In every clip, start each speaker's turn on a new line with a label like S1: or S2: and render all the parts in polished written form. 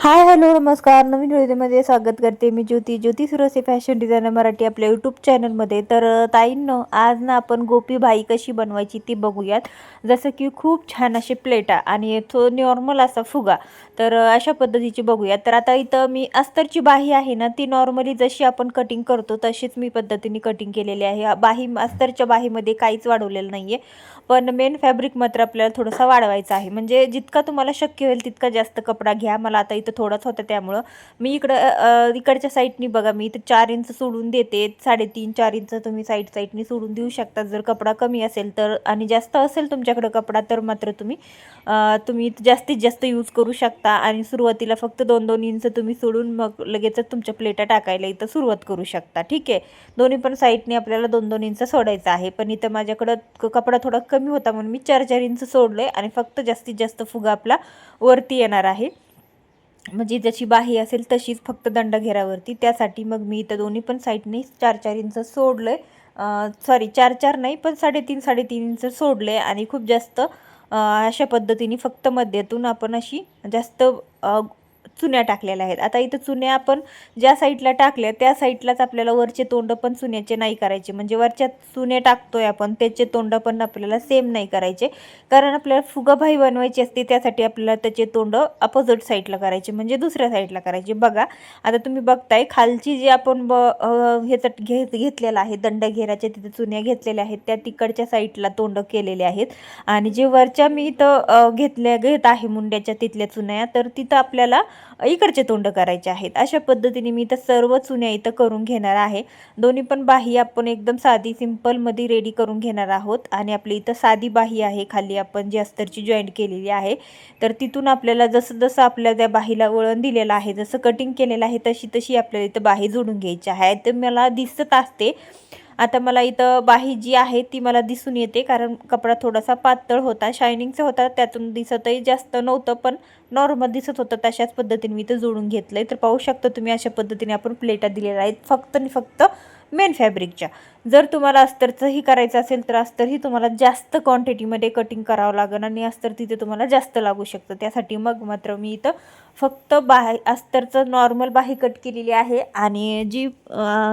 S1: Hi hello नमस्कार. नवीन व्हिडिओमध्ये स्वागत करते मी ज्योती सुरसे फॅशन डिझायनर मराठी आपल्या यूट्यूब चॅनलमध्ये. तर ताईंनो, आज ना आपण गोपी बाई कशी बनवायची ती बघूयात. जसं की खूप छान असे प्लेटा आणि तो नॉर्मल असा फुगा, तर अशा पद्धतीची बघूयात. तर आता इथं मी अस्तरची बाही आहे ना, ती नॉर्मली जशी आपण कटिंग करतो तशीच मी पद्धतीने कटिंग केलेली आहे. बाही अस्तरच्या बाहीमध्ये काहीच वाढवलेलं नाही आहे, पण मेन फॅब्रिक मात्र आपल्याला थोडासा वाढवायचा आहे. म्हणजे जितका तुम्हाला शक्य होईल तितका जास्त कपडा घ्या. मला आता इथं थोडाच होता त्यामुळं मी इकडच्या साईडनी बघा, मी इथं 4 इंच सोडून देते. 3.5-4 इंच तुम्ही साईडनी सोडून देऊ शकता जर कपडा कमी असेल तर. आणि जास्त असेल तुमच्याकडे कपडा तर मात्र तुम्ही जास्तीत जास्त यूज करू शकता. आणि सुरुवातीला फक्त 2-2 इंच तुम्ही सोडून मग लगेचच तुमच्या प्लेटा टाकायला इथं सुरुवात करू शकता. ठीक आहे, दोन्ही पण साईडने आपल्याला 2-2 इंच सोडायचं आहे. पण इथं माझ्याकडं कपडा थोडा कमी होता म्हणून मी 4-4 इंच सोडले आणि फक्त जास्तीत जास्त फुगा आपला वरती येणार आहे. म्हणजे जशी बाही असेल तशीच फक्त दंडघेरावरती. त्यासाठी मग मी इथं दोन्ही पण साईडने 4-4 इंच सोडलं आहे. सॉरी 4-4 नाही, पण 3.5-3.5 इंच सोडले. आणि खूप जास्त अशा पद्धतीने फक्त मध्यातून आपण अशी जास्त चुन्या टाकलेल्या आहेत. आता इथं चुन्या आपण ज्या साईडला टाकल्या त्या साईडलाच आपल्याला वरचे तोंड पण चुन्याचे नाही करायचे. म्हणजे वरच्या चुने टाकतोय आपण त्याचे तोंड पण आपल्याला सेम नाही करायचे, कारण आपल्याला फुगाबाई बनवायची असते. त्यासाठी आपल्याला त्याचे तोंड अपोजिट साईडला करायचे, म्हणजे दुसऱ्या साईडला करायचे. बघा आता तुम्ही बघताय खालची जी आपण घेतलेला आहे दंडघेराच्या तिथे चुन्या घेतलेल्या आहेत त्या तिकडच्या साईडला तोंड केलेले आहेत. आणि जे वरच्या मी इथं घेत आहे मुंड्याच्या तिथल्या चुन्या, तर तिथं आपल्याला इकडचे तोंड करायचे आहेत. अशा पद्धतीने मी इथं सर्व चुन्या इथं करून घेणार आहे. दोन्ही पण बाही आपण एकदम साधी सिंपलमध्ये रेडी करून घेणार आहोत. आणि आपली इथं साधी बाही आहे, खाली आपण जी अस्तरची जॉईंट केलेली आहे. तर तिथून आपल्याला जसं जसं आपल्या त्या बाहीला वळण दिलेलं आहे, जसं कटिंग केलेलं आहे तशी तशी आपल्याला इथं बाही जोडून घ्यायची आहे. तर मला दिसत असते आता मला इथं बाही जी आहे ती मला दिसून येते, कारण कपडा थोडासा पातळ होता, शायनिंगचा होता, त्यातून दिसतही जास्त नव्हतं पण नॉर्मल दिसत होतं. तशाच पद्धतीने मी इथं जोडून घेतलं आहे. तर पाहू शकता तुम्ही अशा पद्धतीने आपण प्लेटा दिलेल्या आहेत फक्त आणि फक्त मेन फॅब्रिकच्या. जर तुम्हाला अस्तरचंही करायचं असेल तर अस्तरही तुम्हाला जास्त क्वांटिटीमध्ये कटिंग करावं लागेल आणि अस्तर तिथे तुम्हाला जास्त लागू शकतं. त्यासाठी मग मात्र मी इथं फक्त अस्तरचं नॉर्मल बाही कट केलेली आहे. आणि जी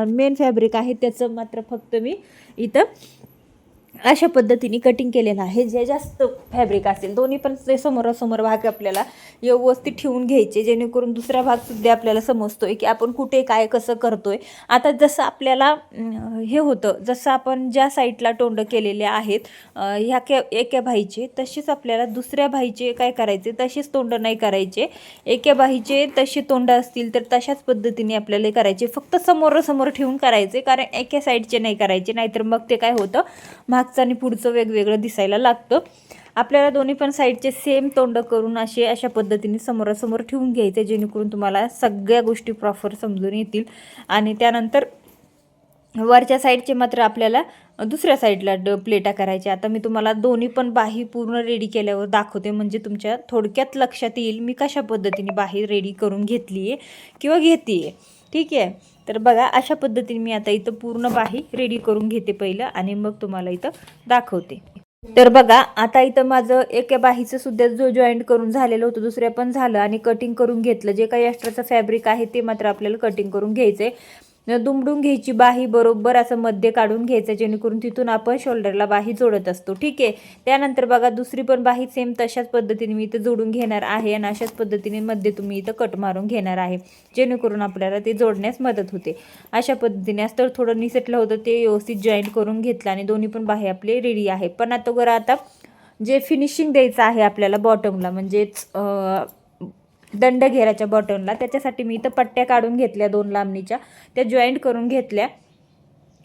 S1: मेन फॅब्रिक आहे त्याचं मात्र फक्त मी इथं अशा पद्धतीने कटिंग केलेलं आहे. जे जास्त फॅब्रिक असेल दोन्ही पण ते समोरासमोर भाग आपल्याला व्यवस्थित ठेवून घ्यायचे, जेणेकरून दुसरा भागसुद्धा आपल्याला समजतोय की आपण कुठे काय कसं करतोय. आता जसं आपल्याला हे होतं, जसं आपण ज्या साईडला तोंड केलेले आहेत एका बाईचे, तसेच आपल्याला दुसऱ्या बाईचे काय करायचे, तसेच तोंड नाही करायचे. एका बाईचे तसे तोंड असतील तर तशाच पद्धतीने आपल्याला करायचे, फक्त समोरासमोर ठेवून करायचे, कारण एका साईडचे नाही करायचे. नाहीतर मग ते काय होतं, मागचं आणि पुढचं वेगवेगळं दिसायला लागतं. आपल्याला दोन्ही पण साईडचे सेम तोंड करून अशा पद्धतीने समोरासमोर ठेवून घ्यायचे, जेणेकरून तुम्हाला सगळ्या गोष्टी प्रॉपर समजून येतील. आणि त्यानंतर वरच्या साईडचे मात्र आपल्याला दुसऱ्या साईडला प्लेटा करायच्या. आता मी तुम्हाला दोन्ही पण बाही पूर्ण रेडी केल्यावर दाखवते, म्हणजे तुमच्या थोडक्यात लक्षात येईल मी कशा पद्धतीने बाही रेडी करून घेतली आहे किंवा घेते आहे. ठीक आहे, तर बघा अशा पद्धतीने मी आता इथं पूर्ण बाही रेडी करून घेते पहिलं, आणि मग तुम्हाला इथं दाखवते. तर बघा आता इथं माझं एका बाहीचं सुद्धा जो जॉईंट करून झालेलं होतं, दुसऱ्या पण झालं आणि कटिंग करून घेतलं. जे काही एक्स्ट्राचं फॅब्रिक आहे ते मात्र आपल्याला कटिंग करून घ्यायचं आहे. दुमडून घ्यायची बाही, बरोबर असं मध्ये काढून घ्यायचं, जेणेकरून तिथून आपण शोल्डरला बाही जोडत असतो. ठीक आहे, त्यानंतर बघा दुसरी पण बाही सेम तशाच पद्धतीने मी इथं जोडून घेणार आहे. आणि अशाच पद्धतीने मध्ये तुम्ही इथं कट मारून घेणार आहे, जेणेकरून आपल्याला ते जोडण्यास मदत होते. अशा पद्धतीने अस्तर थोडं निसटलं होतं ते व्यवस्थित जॉईंट करून घेतलं आणि दोन्ही पण बाही आपले रेडी आहे. पण आता जे फिनिशिंग द्यायचं आहे आपल्याला बॉटमला, म्हणजेच दंडघेराच्या बॉटमला, त्याच्यासाठी मी इथं पट्ट्या काढून घेतल्या 2 लांबणीच्या, त्या जॉईंट करून घेतल्या.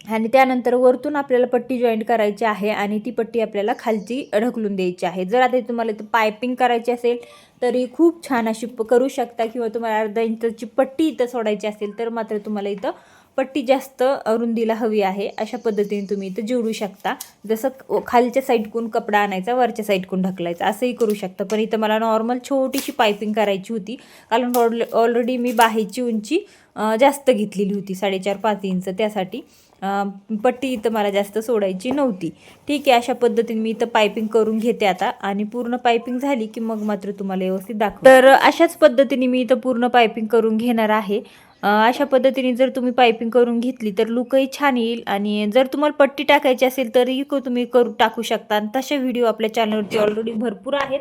S1: आणि त्यानंतर वरतून आपल्याला पट्टी जॉईंट करायची आहे आणि ती पट्टी आपल्याला खालची ढकलून द्यायची आहे. जर आता तुम्हाला इथं पायपिंग करायची असेल तरी खूप छान अशी करू शकता, किंवा तुम्हाला अर्धा इंचची पट्टी इथं सोडायची असेल तर मात्र तुम्हाला इथं पट्टी जास्त रुंदीला हवी आहे. अशा पद्धतीने तुम्ही इथं जोडू शकता. जसं खालच्या साईडकून कपडा आणायचा, वरच्या साईडकून ढकलायचा, असंही करू शकता. पण इथं मला नॉर्मल छोटीशी पायपिंग करायची होती, कारण ऑलरेडी मी बाहीची उंची जास्त घेतलेली होती, 4.5-5 इंच, त्यासाठी. पट्टी इथं मला जास्त सोडायची नव्हती. ठीक आहे, अशा पद्धतीने मी इथं पायपिंग करून घेते आता आणि पूर्ण पायपिंग झाली की मग मात्र तुम्हाला व्यवस्थित दाखव. तर अशाच पद्धतीने मी इथं पूर्ण पायपिंग करून घेणार आहे. अशा पद्धतीने जर तुम्ही पायपिंग करून घेतली तर लुकही छान येईल आणि जर तुम्हाला पट्टी टाकायची असेल तरी तुम्ही टाकू शकता. आणि तसे व्हिडिओ आपल्या चॅनलवरती ऑलरेडी भरपूर आहेत.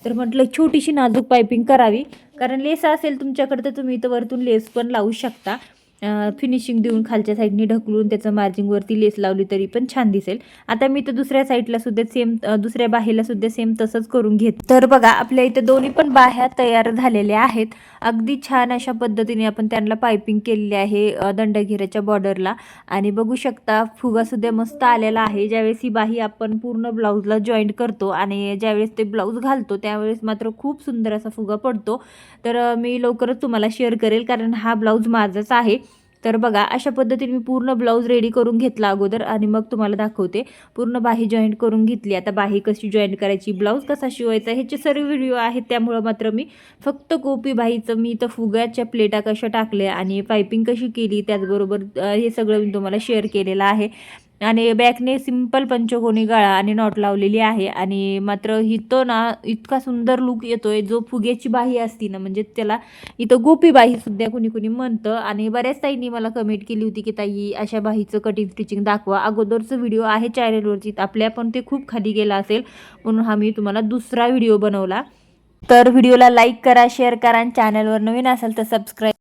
S1: तर म्हटलं छोटीशी नाजूक पायपिंग करावी, कारण लेस असेल तुमच्याकडे तर तुम्ही इथं वरतून लेस पण लावू शकता. फिनिशिंग देऊन खालच्या साईडनी ढकलून त्याचं मार्जिंगवरती लेस लावली तरी पण छान दिसेल. आता मी तर दुसऱ्या साईडला सुद्धा सेम, दुसऱ्या बाहेला सुद्धा सेम तसंच करून घेत. तर बघा आपल्या इथं दोन्ही पण बाह्या तयार झालेल्या आहेत. अगदी छान अशा पद्धतीने आपण त्यांना पायपिंग केलेली आहे दंडघेऱ्याच्या बॉर्डरला. आणि बघू शकता फुगासुद्धा मस्त आलेला आहे. ज्यावेळेस ही बाही आपण पूर्ण ब्लाऊजला जॉईंट करतो आणि ज्यावेळेस ते ब्लाऊज घालतो त्यावेळेस मात्र खूप सुंदर असा फुगा पडतो. तर मी लवकरच तुम्हाला शेअर करेल, कारण हा ब्लाऊज माझाच आहे. तर बघा अशा पद्धतीने मी पूर्ण ब्लाऊज रेडी करून घेतला अगोदर आणि मग तुम्हाला दाखवते. पूर्ण बाही जॉईंट करून घेतली. आता बाही कशी जॉईंट करायची, ब्लाऊज कसा शिवायचा ह्याचे सर्व व्हिडिओ आहेत. त्यामुळं मात्र मी फक्त गोपी बाहीचं मी इथं फुग्याच्या प्लेटा कशा टाकल्या आणि पायपिंग कशी केली त्याचबरोबर हे सगळं मी तुम्हाला शेअर केलेलं आहे. आणि बॅकने सिंपल पंचकोनी गळा आणि नॉट लावलेली आहे. आणि मात्र इथं ना इतका सुंदर लुक येतोय. जो फुग्याची बाही असती ना, म्हणजे त्याला इथं गोपी बाही सुद्धा कुणी कुणी म्हणतं. आणि बऱ्याच ताईंनी मला कमेंट केली होती की ताई अशा बाहीचं कटिंग स्टिचिंग दाखवा. अगोदरचं व्हिडिओ आहे चॅनलवरती आपल्या, पण ते खूप खाली गेला असेल म्हणून हा मी तुम्हाला दुसरा व्हिडिओ बनवला. तर व्हिडिओला लाईक करा, शेअर करा आणि चॅनलवर नवीन असाल तर सबस्क्राईब